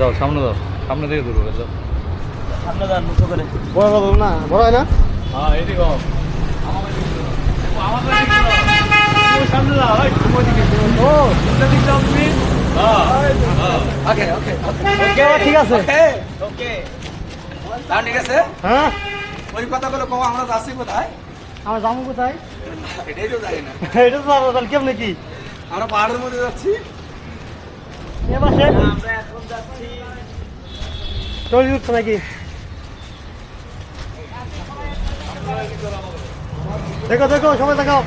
যাও সামনে যাও, সামনে থেকে দূর করে যাও। সামনে যান মুখো করে। বড় বড় না, বড় হয় না? হ্যাঁ এদিকে যাও। আমাদের সামনে যাও, ওই তোমার দিকে ও দিকে যাও তুমি। হ্যাঁ ওকে ওকে ওকে, ঠিক আছে। ওকে তাও ঠিক আছে। হ্যাঁ, ওই কথাগুলো কও, আমরা যাচ্ছি কোথায়? আমরা যাবো কোথায়? এটাই তো জানি না। এটা তো যাবো, তাহলে কেমনে কি? আমরা পাহাড়ের মধ্যে যাচ্ছি। এবার সে আমরা এখন যাচ্ছি চলে উঠছে নাকি? দেখো দেখো, সবাই দেখাও।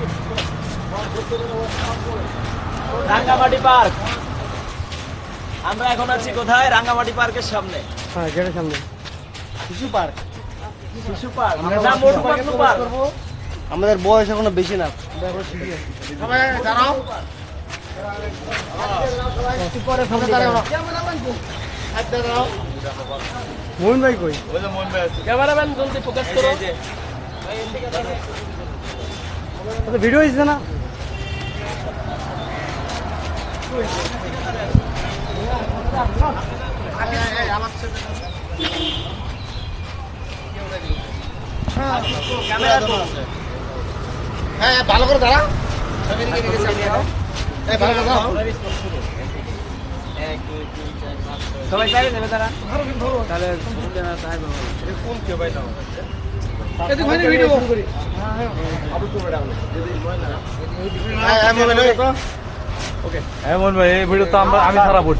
রাঙ্গামাটি পার্ক। আমরা এখন আছি কোথায়? রাঙ্গামাটি পার্কের সামনে। হ্যাঁ, গেটের সামনে শিশু পার্ক। শিশু পার্ক না মোটু পাতলু পার্ক? আমাদের বয়স এখনো বেশি না, আমরা এখনো শিশু আছি। সবাই দাঁড়াও। পরে সামনে দাঁড়াও। মোহন ভাই কই? ওই যে মন ভাই আছে। ক্যামেরাম্যান জলদি ফোকাস করো। ভিডিও হয়েছে না? ক্যামেরা তো হ্যাঁ, ভালো করে দাঁড়া। ভালো করে দাঁড়াও। সবাই চাইবে দেবে তারা। তাহলে কোন কে ভাই দাও? এদিক ভাই ভিডিও করি। ওকে, এমন ভাই এই ভিডিও তো আমি ছাড়া পড়ছি।